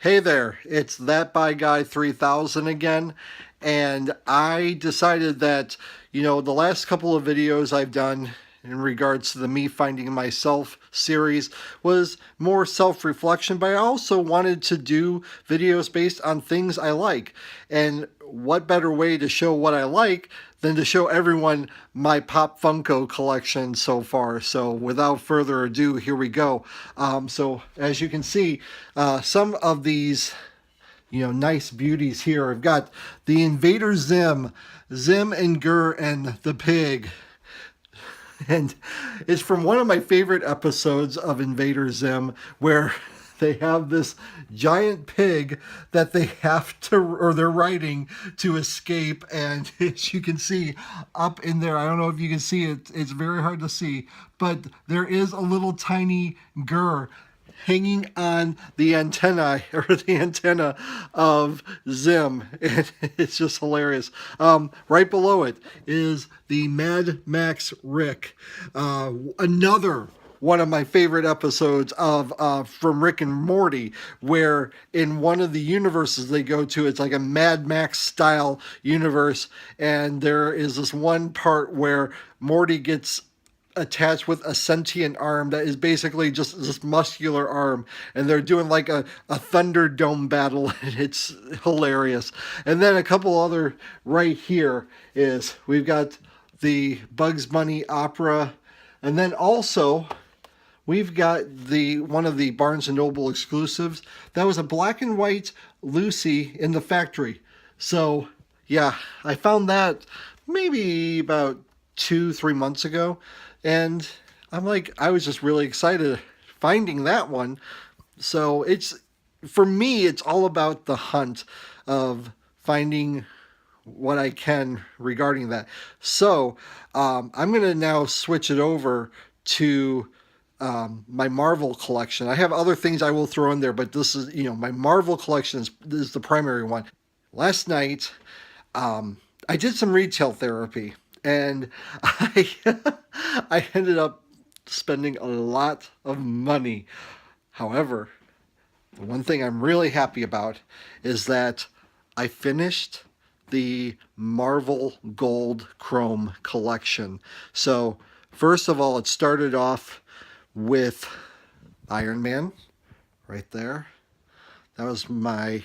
Hey there, it's That By Guy 3000 again, and I decided that, the last couple of videos I've done in regards to the Me Finding Myself series was more self-reflection, but I also wanted to do videos based on things I like. And what better way to show what I like than to show everyone my Pop Funko collection so far. So without further ado, here we go. So as you can see, some of these nice beauties here. I've got the Invader Zim, Zim and Gur and the pig. And it's from one of my favorite episodes of Invader Zim where they have this giant pig that they have to, or they're riding to escape. And as you can see up in there, I don't know if you can see it, it's very hard to see, but there is a little tiny Gur hanging on the antenna of Zim. And it's just hilarious. Right below it is the Mad Max Rick. Another one of my favorite episodes of from Rick and Morty, where in one of the universes they go to, it's like a Mad Max style universe, and there is this one part where Morty gets attached with a sentient arm that is basically just this muscular arm, and they're doing like a Thunderdome battle, and it's hilarious. And then a couple other right here is we've got the Bugs Bunny opera, and then also we've got the one of the Barnes and Noble exclusives that was a black and white Lucy in the factory. So yeah, I found that maybe about 2-3 months ago, and I was just really excited finding that one. So for me, it's all about the hunt of finding what I can regarding that. So I'm going to now switch it over to my Marvel collection. I have other things I will throw in there, but this is, my Marvel collection is the primary one. Last night, I did some retail therapy, and I I ended up spending a lot of money. However, the one thing I'm really happy about is that I finished the Marvel Gold Chrome collection. So, first of all, it started off with Iron Man right there. That was my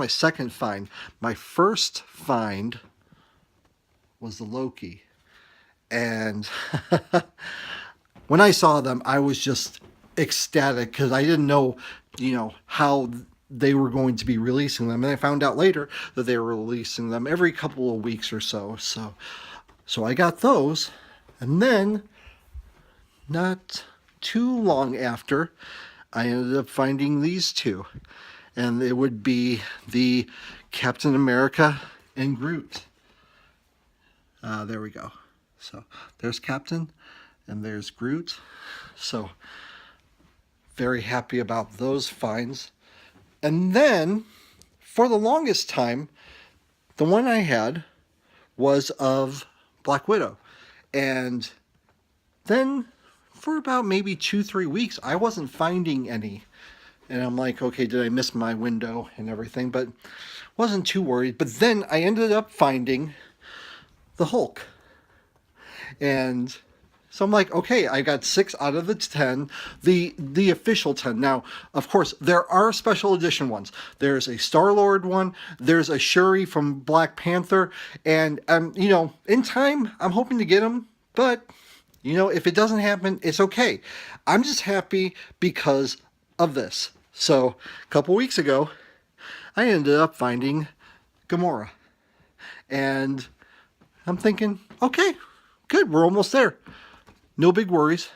second find. My first find was the Loki. And when I saw them, I was just ecstatic because I didn't know, how they were going to be releasing them. And I found out later that they were releasing them every couple of weeks or so. So I got those. And then, not too long after, I ended up finding these two. And it would be the Captain America and Groot. There we go. So there's Captain and there's Groot. So very happy about those finds. And then for the longest time, the one I had was of Black Widow. And then for about maybe 2-3 weeks, I wasn't finding any. And I'm like, okay, did I miss my window and everything? But wasn't too worried. But then I ended up finding the Hulk. And so I'm like, okay, I got 6 out of the 10, the official 10. Now, of course, there are special edition ones. There's a Star-Lord one. There's a Shuri from Black Panther. And, in time, I'm hoping to get them. But, if it doesn't happen, it's okay. I'm just happy because of this. So, a couple weeks ago, I ended up finding Gamora. And I'm thinking, okay, good, we're almost there. No big worries.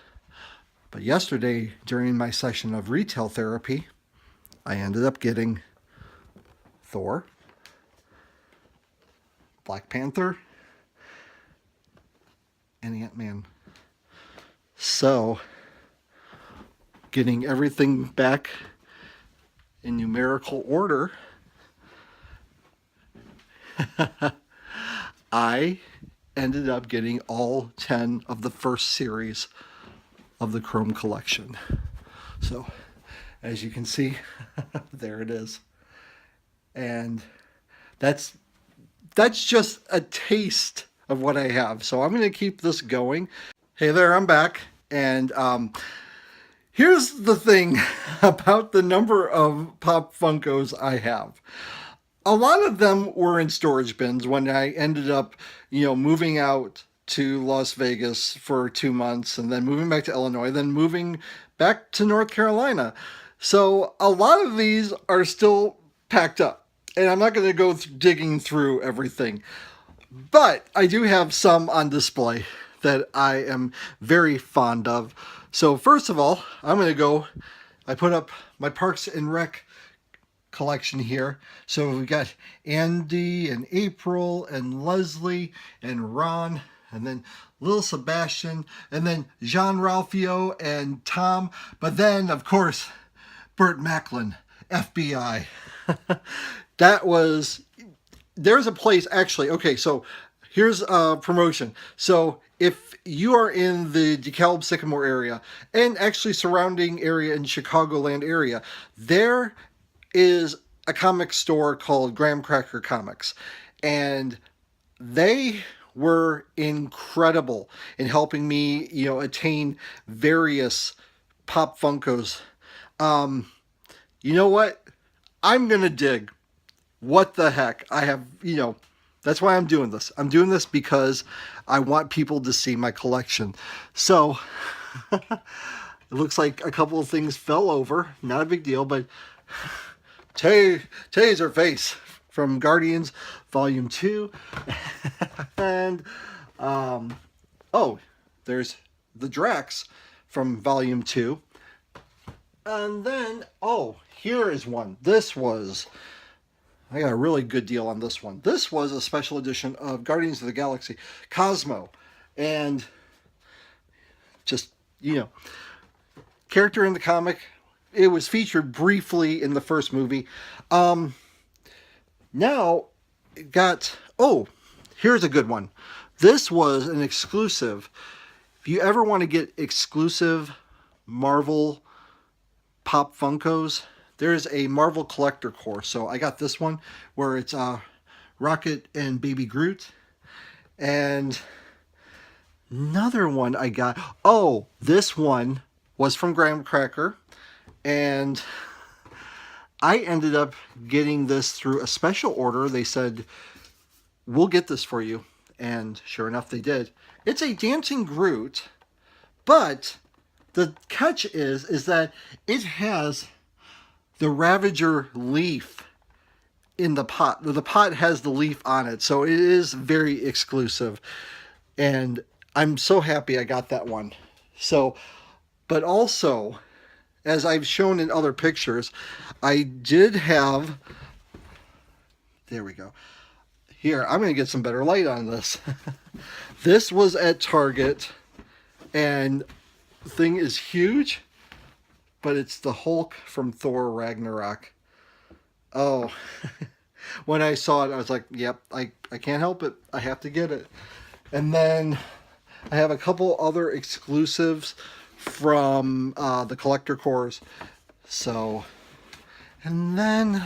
But yesterday, during my session of retail therapy, I ended up getting Thor, Black Panther, and Ant-Man. So, getting everything back in numerical order, I ended up getting all 10 of the first series of the Chrome collection. So, as you can see. There it is. And that's just a taste of what I have. So I'm going to keep this going. Hey there, I'm back. And here's the thing about the number of Pop Funkos I have. A lot of them were in storage bins when I ended up, moving out to Las Vegas for 2 months and then moving back to Illinois, then moving back to North Carolina. So a lot of these are still packed up. And I'm not going to go digging through everything. But I do have some on display that I am very fond of. So first of all, I put up my Parks and Rec collection here. So we got Andy and April and Leslie and Ron and then Lil Sebastian and then Jean Ralphio and Tom. But then, of course, Burt Macklin, FBI. There's a place actually. Okay, so here's a promotion. So if you are in the DeKalb Sycamore area and actually surrounding area in Chicagoland area, there is a comic store called Graham Cracker Comics, and they were incredible in helping me, attain various Pop Funkos. You know what? I'm gonna dig. What the heck? I have, that's why I'm doing this. I'm doing this because I want people to see my collection. So it looks like a couple of things fell over. Not a big deal, but Taserface from Guardians Volume 2. And, there's the Drax from Volume 2. And then, here is one. I got a really good deal on this one. This was a special edition of Guardians of the Galaxy Cosmo. And just, character in the comic. It was featured briefly in the first movie. Now, here's a good one. This was an exclusive. If you ever want to get exclusive Marvel Pop Funkos, there's a Marvel Collector course. So I got this one where it's Rocket and Baby Groot. And another one I got. This one was from Graham Cracker. And I ended up getting this through a special order. They said, we'll get this for you. And sure enough, they did. It's a Dancing Groot. But the catch is that it has the Ravager leaf in the pot. The pot has the leaf on it, so it is very exclusive. And I'm so happy I got that one. So, but also, as I've shown in other pictures, I did have, there we go. Here, I'm going to get some better light on this. This was at Target, and the thing is huge. But it's the Hulk from Thor Ragnarok. Oh, when I saw it, I was like, yep, I can't help it. I have to get it. And then I have a couple other exclusives from the collector cores. So, and then,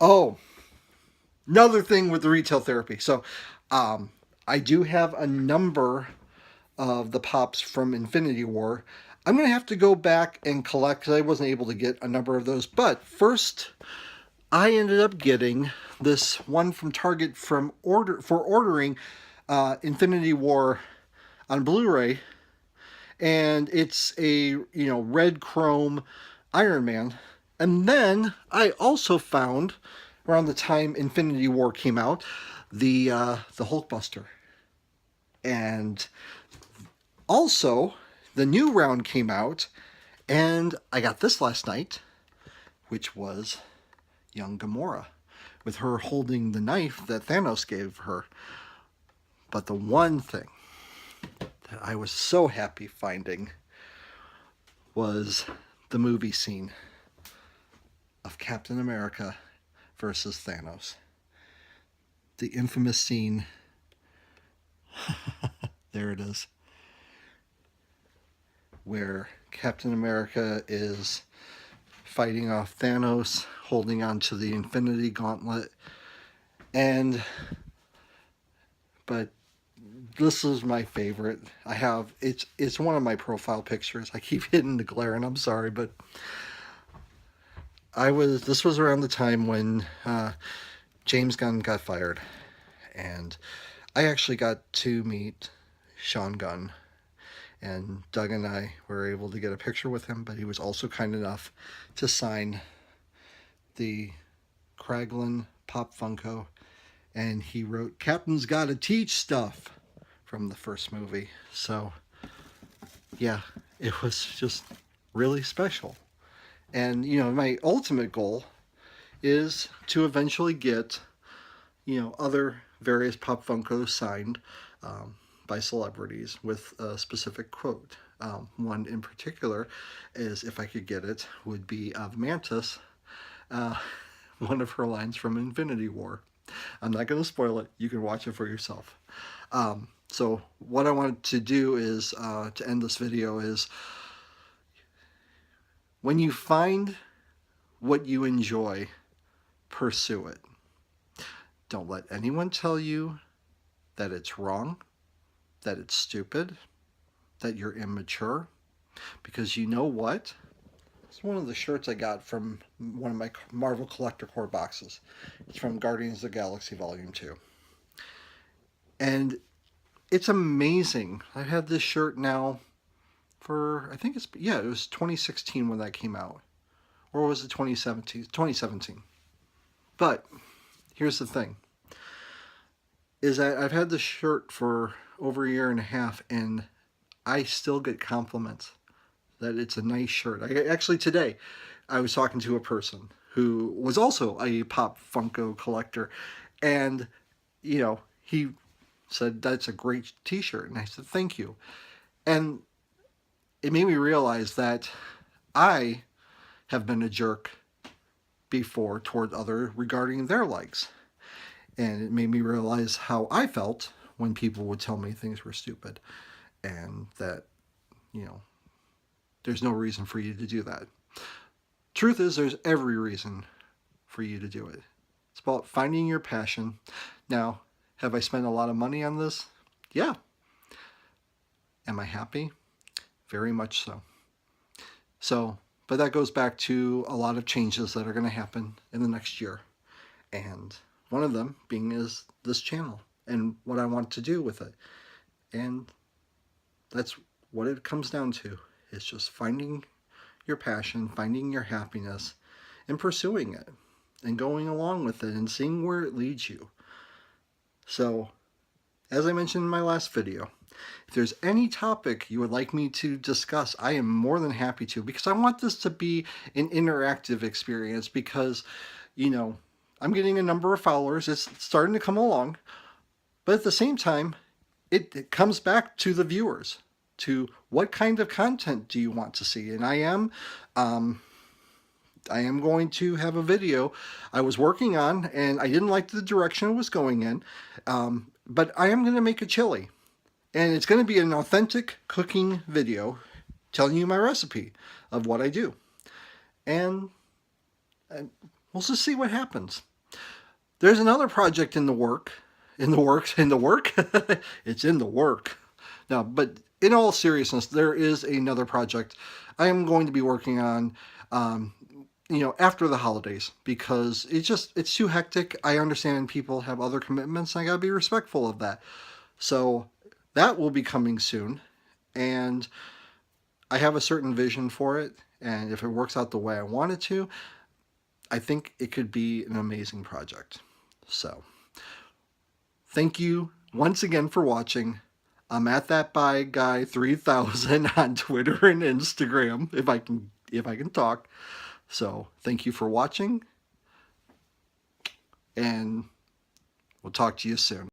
another thing with the retail therapy. So, I do have a number of the Pops from Infinity War. I'm going to have to go back and collect because I wasn't able to get a number of those. But first, I ended up getting this one from Target for ordering Infinity War on Blu-ray. And it's a, red chrome Iron Man. And then I also found, around the time Infinity War came out, the Hulkbuster. And also, the new round came out, and I got this last night, which was young Gamora, with her holding the knife that Thanos gave her. But the one thing that I was so happy finding was the movie scene of Captain America versus Thanos. The infamous scene. There it is. Where Captain America is fighting off Thanos, holding on to the Infinity Gauntlet. But this is my favorite. It's one of my profile pictures. I keep hitting the glare, and I'm sorry, but this was around the time when James Gunn got fired, and I actually got to meet Sean Gunn, and Doug and I were able to get a picture with him, but he was also kind enough to sign the Kraglin Pop Funko, and he wrote "Captain's Gotta Teach Stuff" from the first movie. So yeah, it was just really special. And you know, my ultimate goal is to eventually get, you know, other various Pop Funkos signed by celebrities with a specific quote. One in particular is, if I could get it, would be of Mantis, one of her lines from Infinity War. I'm not going to spoil it. You can watch it for yourself. So what I wanted to do is, to end this video, is when you find what you enjoy, pursue it. Don't let anyone tell you that it's wrong, that it's stupid, that you're immature, because you know what? It's one of the shirts I got from one of my Marvel Collector Core boxes. It's from Guardians of the Galaxy Volume 2. And it's amazing. I've had this shirt now for, I think it was 2016 when that came out. Or was it 2017? 2017. But here's the thing, is that I've had this shirt for over a year and a half, and I still get compliments that it's a nice shirt. Actually, today, I was talking to a person who was also a Pop Funko collector, and, you know, he said, "That's a great t-shirt." And I said, "Thank you." And it made me realize that I have been a jerk before toward others regarding their likes. And it made me realize how I felt when people would tell me things were stupid, and that, you know, there's no reason for you to do that. Truth is, there's every reason for you to do it. It's about finding your passion. Now, have I spent a lot of money on this? Yeah. Am I happy? Very much so. But that goes back to a lot of changes that are going to happen in the next year. And one of them being is this channel and what I want to do with it. And that's what it comes down to. It's just finding your passion, finding your happiness, and pursuing it, and going along with it, and seeing where it leads you. So, as I mentioned in my last video, if there's any topic you would like me to discuss, I am more than happy to, because I want this to be an interactive experience, because, you know, I'm getting a number of followers. It's starting to come along. But at the same time, it comes back to the viewers, to what kind of content do you want to see. And I am going to have a video I was working on, and I didn't like the direction it was going in, but I am going to make a chili. And it's going to be an authentic cooking video telling you my recipe of what I do. And we'll just see what happens. There's another project in the work. It's in the work. Now, but in all seriousness, there is another project I am going to be working on, you know, after the holidays, because it's too hectic. I understand people have other commitments, and I gotta be respectful of that. So that will be coming soon, and I have a certain vision for it, and if it works out the way I want it to, I think it could be an amazing project. So, thank you once again for watching. I'm at thatbuyguy3000 on Twitter and Instagram, if I can talk. So, thank you for watching, and we'll talk to you soon.